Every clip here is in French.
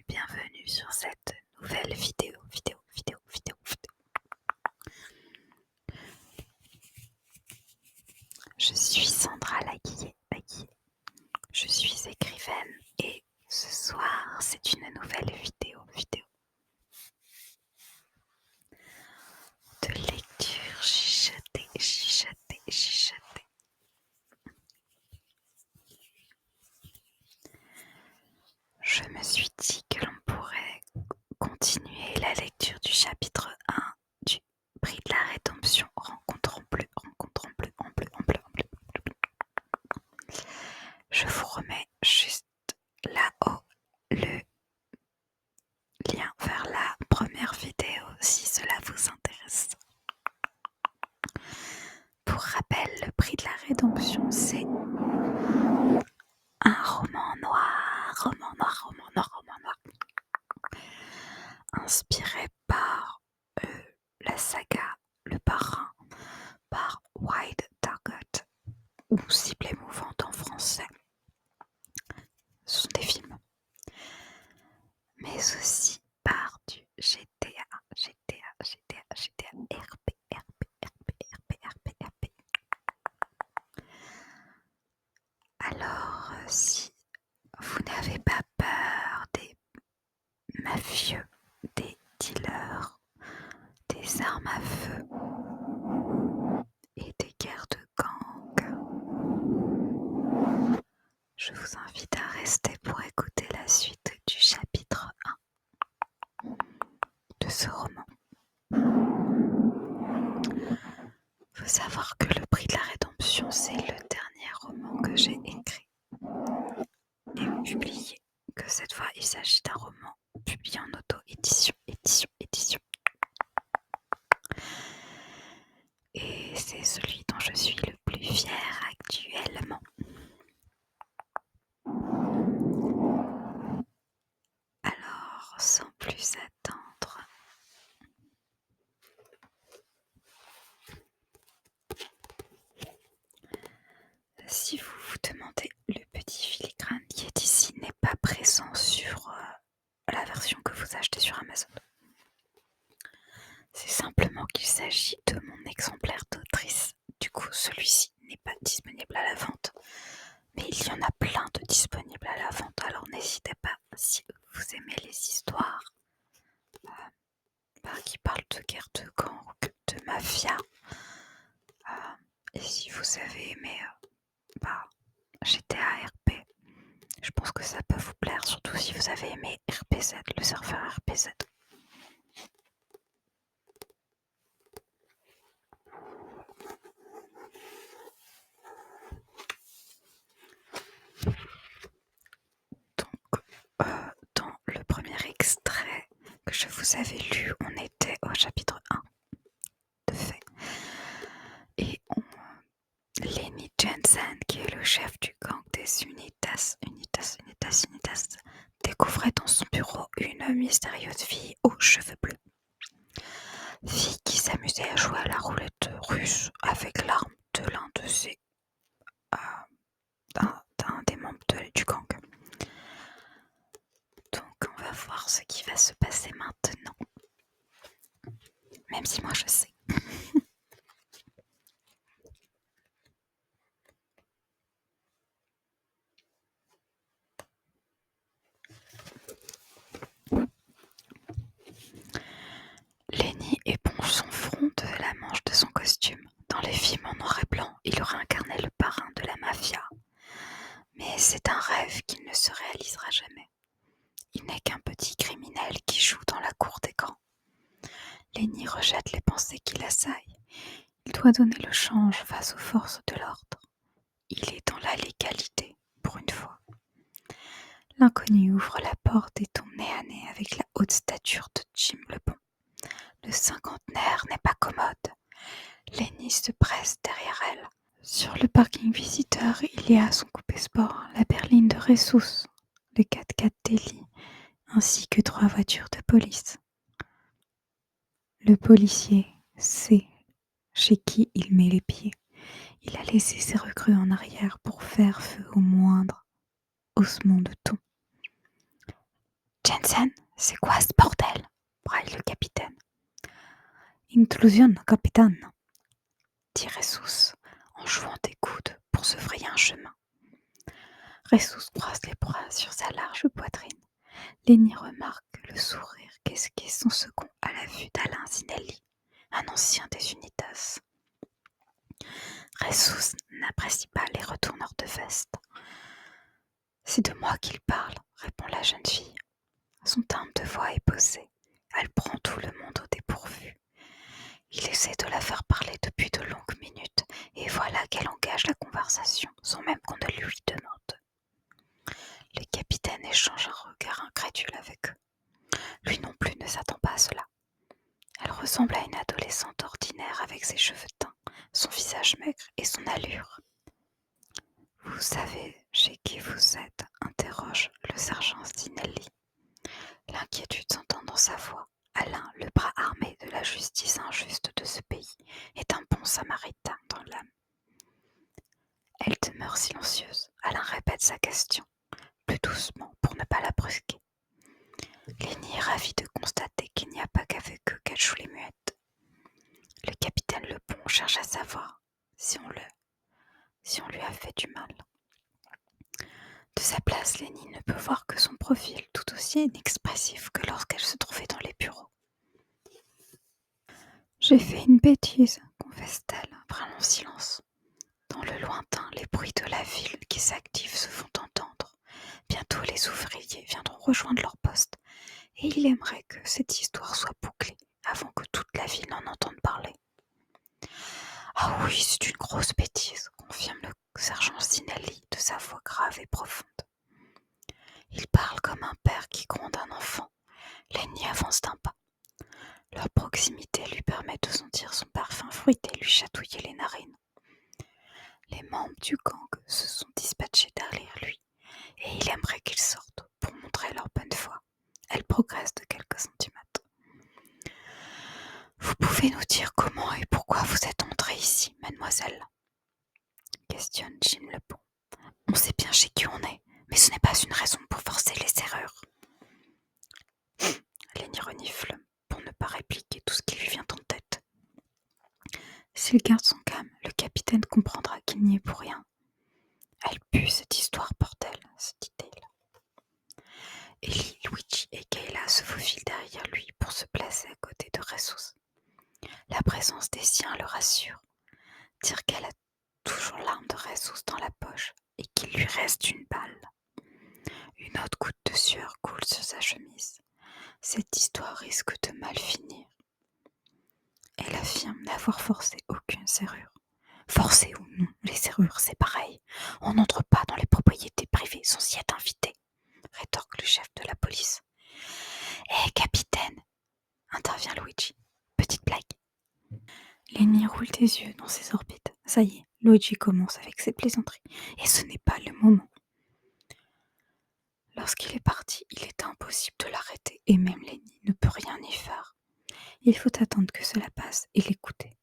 bienvenue sur cette nouvelle vidéo. Je suis Sandra Laguillet. Je suis écrivaine et ce soir, c'est une nouvelle vidéo de lecture chuchotée. Je me suis dit que l'on pourrait continuer la lecture du chapitre 1 du Prix de la Rédemption, rencontre en bleu. Je vous remets juste là-haut le lien vers la première vidéo si cela vous intéresse. Pour rappel, le Prix de la Rédemption, c'est un roman noir, inspiré par la saga Le Parrain par Wild Target, ou Cible émouvante en français. Ce sont des films, mais aussi par du GTA, RP. Alors, si vous n'avez pas peur des mafieux, des dealers, des armes à feu et des guerres de gang, je vous invite à rester pour écouter la suite du chapitre 1 de ce roman. Il faut savoir que le Prix de la Rédemption, c'est le dernier roman que j'ai écrit et publié. Que cette fois, il s'agit d'un roman publié en auto-édition. Et c'est celui dont je suis le plus fier actuellement. Alors, sans plus attendre, si vous vous demandez, le petit filigrane qui est ici n'est pas présent sur la version que vous achetez sur Amazon. C'est simplement qu'il s'agit de mon exemplaire d'autrice. Du coup, celui-ci n'est pas disponible à la vente. Mais il y en a plein de disponibles à la vente. Alors n'hésitez pas, si vous aimez les histoires qui parlent de guerre de gang, de mafia, et si vous avez aimé GTA RP, je pense que ça peut vous plaire, surtout si vous avez aimé RPZ, le serveur RPZ. Donc, dans le premier extrait que je vous avais lu, on était au chapitre 1 de fait. Et Lenny Jensen, qui est le chef du gang des Unitas, découvrait dans son bureau une mystérieuse fille aux cheveux bleus. Fille qui s'amusait à jouer à la roulette russe avec l'arme de l'un de ses d'un des membres du gang. Donc on va voir ce qui va se passer maintenant. Même si moi je sais. Lenny éponge son front de la manche de son costume. Dans les films en noir et blanc, il aurait incarné le parrain de la mafia. Mais c'est un rêve qui ne se réalisera jamais. Il n'est qu'un petit criminel qui joue dans la cour des grands. Lenny rejette les pensées qui l'assaillent. Il doit donner le change face aux forces de l'ordre. Il est dans la légalité, pour une fois. L'inconnu ouvre la porte et tombe nez à nez avec la haute stature de Jim Lebon. Le cinquantenaire n'est pas commode. Lenny se presse derrière elle. Sur le parking visiteur, il y a son coupé sport, la berline de Ressus, le 4x4 d'Ellie, ainsi que 3 voitures de police. Le policier sait chez qui il met les pieds. Il a laissé ses recrues en arrière pour faire feu au moindre haussement de ton. Jensen, c'est quoi ce bordel? Braille le capitaine. Intrusion, capitaine, dit Ressus en jouant des coudes pour se frayer un chemin. Ressus croise les bras sur sa large poitrine. Lenny remarque le sourire qu'esquisse son second à la vue d'Alain Zinelli, un ancien des Unitas. Ressus n'apprécie pas les retourneurs de veste. C'est de moi qu'il parle, répond la jeune fille. Son timbre de voix est posé. Elle prend tout le monde au dépourvu. Il essaie de la faire parler depuis de longues minutes, et voilà qu'elle engage la conversation sans même qu'on ne lui demande. Le capitaine échange un regard incrédule avec eux. Lui non plus ne s'attend pas à cela. Elle ressemble à une adolescente ordinaire avec ses cheveux teints, son visage maigre et son allure. « Vous savez chez qui vous êtes ?» interroge le sergent Zinelli. L'inquiétude s'entend dans sa voix. Alain, le bras armé de la justice injuste de ce pays, est un bon samaritain dans l'âme. Elle demeure silencieuse. Alain répète sa question, plus doucement pour ne pas la brusquer. Lenny est ravie de constater qu'il n'y a pas qu'avec eux qu'elle joue les muettes. Le capitaine Lepont cherche à savoir si on lui a fait du mal. De sa place, Lenny ne peut voir que son profil, tout aussi inexpressif que lorsqu'elle se trouvait dans les bureaux. « J'ai fait une bêtise, confesse-t-elle après un long silence. Dans le lointain, les bruits de la ville qui s'activent se font entendre. Bientôt, les ouvriers viendront rejoindre leur poste, et il aimerait que cette histoire soit bouclée avant que toute la ville en entende parler. »« Ah oui, c'est une grosse bêtise, » confirme le sergent Zinelli de sa voix grave et profonde. Il parle comme un père qui gronde un enfant. Lenny avance d'un pas. Leur proximité lui permet de sentir son parfum fruité lui chatouiller les narines. Les membres du gang se sont dispatchés derrière lui, et il aimerait qu'ils sortent pour montrer leur bonne foi. Elle progresse de quelques centimètres. « Vous pouvez nous dire comment et pourquoi vous êtes entrée ici, mademoiselle ?» questionne Jim Lepont. « On sait bien chez qui on est, mais ce n'est pas une raison pour forcer les serrures. » Lenny renifle pour ne pas répliquer tout ce qui lui vient en tête. S'il garde son calme, le capitaine comprendra qu'il n'y est pour rien. Elle pue cette histoire, bordel, se dit-il. Ellie, Luigi et Kayla se faufilent derrière lui pour se placer à côté de Ressus. La présence des siens le rassure. Dire qu'elle a toujours l'arme de Ressus dans la poche et qu'il lui reste une balle. Une autre goutte de sueur coule sur sa chemise. Cette histoire risque de mal finir. Elle affirme n'avoir forcé aucune serrure. Forcé ou non, les serrures, c'est pareil. On n'entre pas dans les propriétés privées sans y être invité, rétorque le chef de la police. Hé, capitaine, intervient Luigi. Petite blague. Lenny roule des yeux dans ses orbites. Ça y est, Luigi commence avec ses plaisanteries. Et ce n'est pas le moment. Lorsqu'il est parti, il est impossible de l'arrêter et même Lenny ne peut rien y faire. Il faut attendre que cela passe et l'écouter.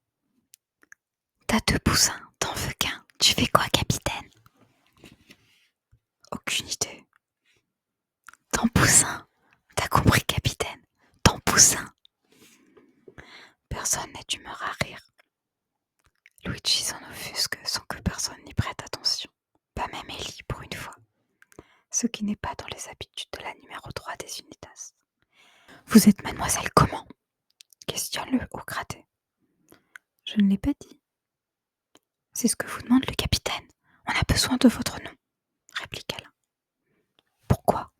T'as 2 poussins, t'en veux qu'un. Tu fais quoi, capitaine? Aucune idée. Ton poussin. T'as compris, capitaine? Ton poussin. Personne n'est d'humeur à rire. Luigi s'en offusque sans que personne n'y prête attention. Pas même Ellie pour une fois. Ce qui n'est pas dans les habitudes de la numéro 3 des Unitas. Vous êtes mademoiselle comment? Questionne le haut gradé. Je ne l'ai pas dit. C'est ce que vous demande le capitaine. On a besoin de votre nom, réplique Alain. Pourquoi?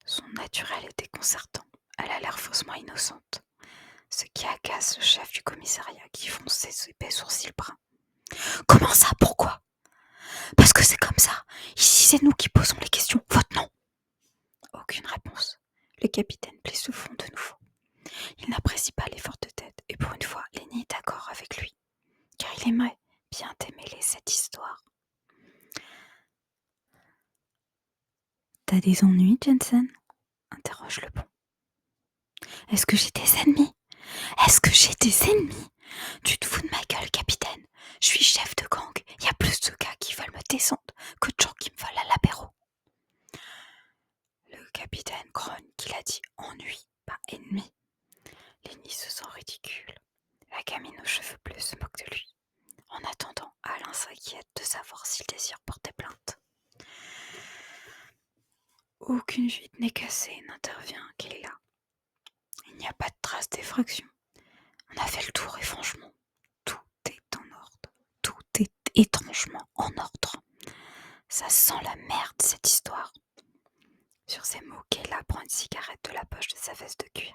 Son naturel est déconcertant. Elle a l'air faussement innocente. Ce qui agace le chef du commissariat qui fronce ses épais sourcils bruns. Comment ça? Pourquoi? Parce que c'est comme ça. Ici, c'est nous qui posons les questions. Votre nom? Aucune réponse. Le capitaine plisse le front de nouveau. Il n'apprécie pas l'effort de tête et pour une fois, Lenny est d'accord avec lui. Car il aimerait bien démêler cette histoire. T'as des ennuis, Jensen? Interroge le bon. Est-ce que j'ai des ennemis? Est-ce que j'ai des ennemis? Tu te fous de ma gueule, capitaine. Je suis chef de gang. Il y a plus de gars qui veulent me descendre que de gens qui me veulent à l'apéro. Le capitaine grogne qu'il a dit ennui, pas ennemi. Lenny se sent ridicule. La gamine aux cheveux bleus se moque de lui. En attendant, Alain s'inquiète de savoir s'il désire porter plainte. Aucune vitre n'est cassée, n'intervient Kayla. Il n'y a pas de trace d'effraction. On a fait le tour et franchement, tout est en ordre. Tout est étrangement en ordre. Ça sent la merde, cette histoire. Sur ces mots, Kayla prend une cigarette de la poche de sa veste de cuir.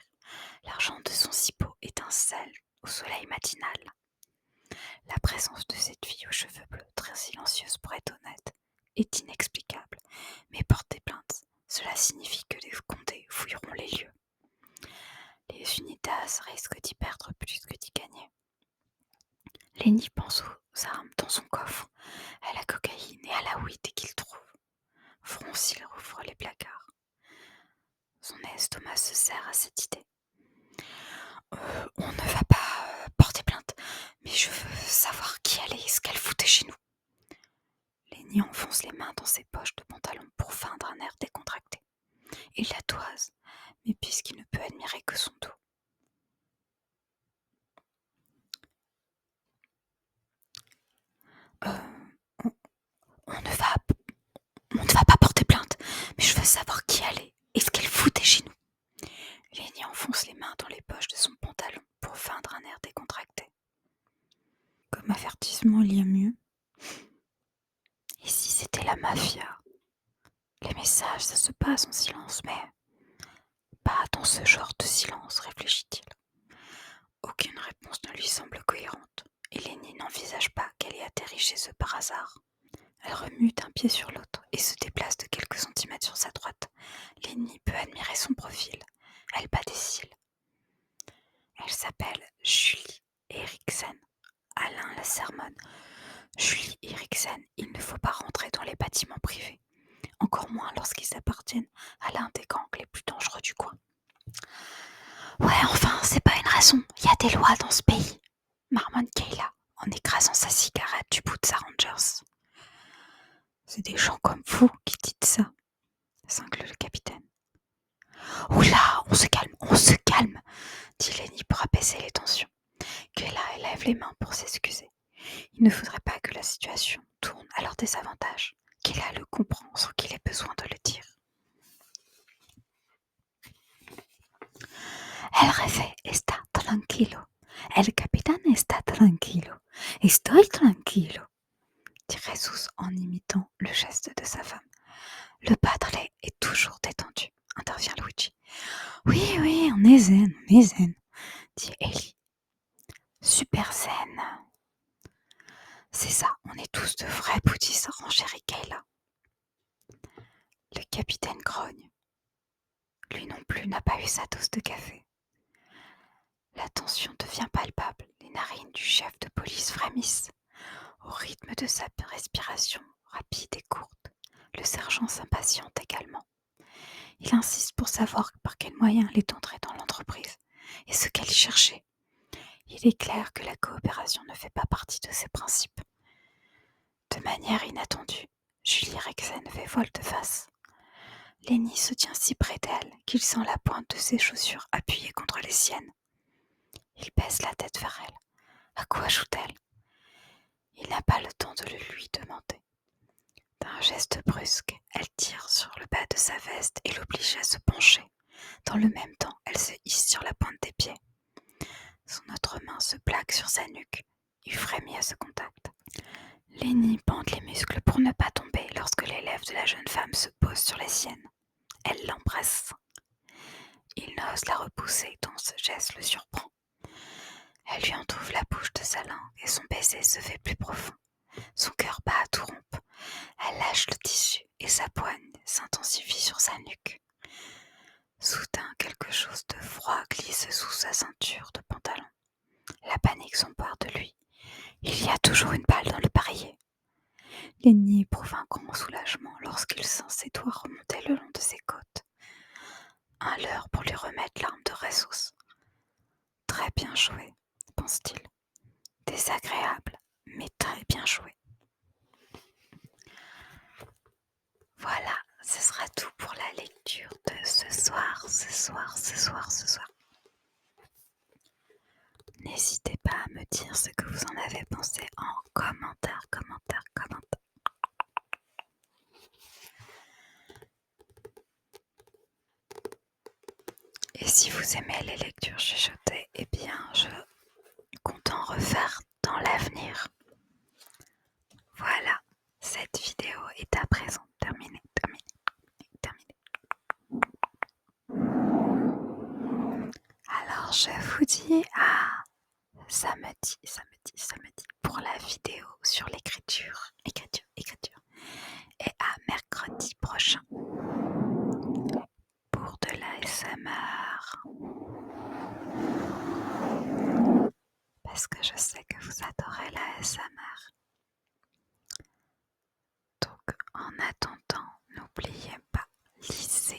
L'argent de son cipot étincelle au soleil matinal. La présence de cette fille aux cheveux bleus, très silencieuse pour être honnête, est inexplicable. Mais porter plainte, cela signifie que les condés fouilleront les lieux. Les unitas risquent d'y perdre plus que d'y gagner. Lenny pense aux armes dans son coffre, à la cocaïne et à la weed qu'il trouve. Fronce, il rouvre les placards. Son estomac se serre à cette idée. On ne va pas porter plainte, mais je veux savoir qui elle est et ce qu'elle foutait chez nous. Lenny enfonce les mains dans ses poches de pantalon pour feindre un air décontracté. Il la toise, mais puisqu'il ne peut admirer que son dos. On ne va pas porter plainte, mais je veux savoir qui elle est et ce qu'elle foutait chez nous. Lenny enfonce les mains dans les poches de son pantalon pour feindre un air décontracté. Comme avertissement, il y a mieux. Et si c'était la mafia? Les messages, ça se passe en silence, mais pas dans ce genre de silence, réfléchit-il. Aucune réponse ne lui semble cohérente, et Lenny n'envisage pas qu'elle ait atterri chez eux par hasard. Elle remue d'un pied sur l'autre et se déplace de quelques centimètres sur sa droite. Lenny peut admirer son profil. Elle bat des cils. Elle s'appelle Julie Eriksen. Alain la sermonne. Julie Eriksen, il ne faut pas rentrer dans les bâtiments privés, encore moins lorsqu'ils appartiennent à l'un des gangs les plus dangereux du coin. Ouais, enfin, c'est pas une raison, il y a des lois dans ce pays, marmonne Kayla en écrasant sa cigarette du bout de sa Rangers. C'est des gens comme vous qui dites ça, cingle le capitaine. Oula, on se calme, dit Lenny pour apaiser les tensions. Kayla élève les mains pour s'excuser. Il ne faudrait pas que la situation tourne à leur désavantage. Kayla le comprend sans qu'il ait besoin de le dire. El jefe está tranquilo. El capitán está tranquilo. Estoy tranquilo, dit Jesus en imitant le geste de sa femme. Le padre est toujours détendu, intervient Luigi. Oui, on est zen, dit Ellie. Super zen. C'est ça, on est tous de vrais bouddhistes, renchérit Kayla. Le capitaine grogne. Lui non plus n'a pas eu sa dose de café. La tension devient palpable, les narines du chef de police frémissent. Au rythme de sa respiration rapide et courte, le sergent s'impatiente également. Il insiste pour savoir par quels moyens elle est entrée dans l'entreprise et ce qu'elle y cherchait. Il est clair que la coopération ne fait pas partie de ses principes. De manière inattendue, Julie Rexen fait volte-face. Lenny se tient si près d'elle qu'il sent la pointe de ses chaussures appuyée contre les siennes. Il baisse la tête vers elle. À quoi joue-t-elle? Il n'a pas le temps de le lui demander. D'un geste brusque, elle tire sur le bas de sa veste et l'oblige à se pencher. Dans le même temps, elle se hisse sur la pointe des pieds. Son autre main se plaque sur sa nuque. Il frémit à ce contact. Lenny bande les muscles pour ne pas tomber lorsque les lèvres de la jeune femme se posent sur les siennes. Elle l'embrasse. Il n'ose la repousser tant ce geste le surprend. Elle lui entoure la bouche de sa langue et son baiser se fait plus profond. Son cœur bat à tout rompre. Elle lâche le tissu et sa poigne s'intensifie sur sa nuque. Soudain, quelque chose de froid glisse sous sa ceinture de pantalon. La panique s'empare de lui. Il y a toujours une balle dans le barillet. Lenny éprouve un grand soulagement lorsqu'il sent ses doigts remonter le long de ses côtes. Un leurre pour lui remettre l'arme de ressource. Très bien joué, pense-t-il. Désagréable, mais très bien joué. Voilà, ce sera tout pour la lecture de Et si vous aimez les lectures chuchotées, eh bien, je compte en refaire dans l'avenir. Voilà, cette vidéo est à présent terminée. Alors, je vous dis à samedi pour la vidéo sur l'écriture, et à mercredi prochain pour de l'ASMR. Parce que je sais que vous adorez l'ASMR. Donc, en attendant, n'oubliez pas, lisez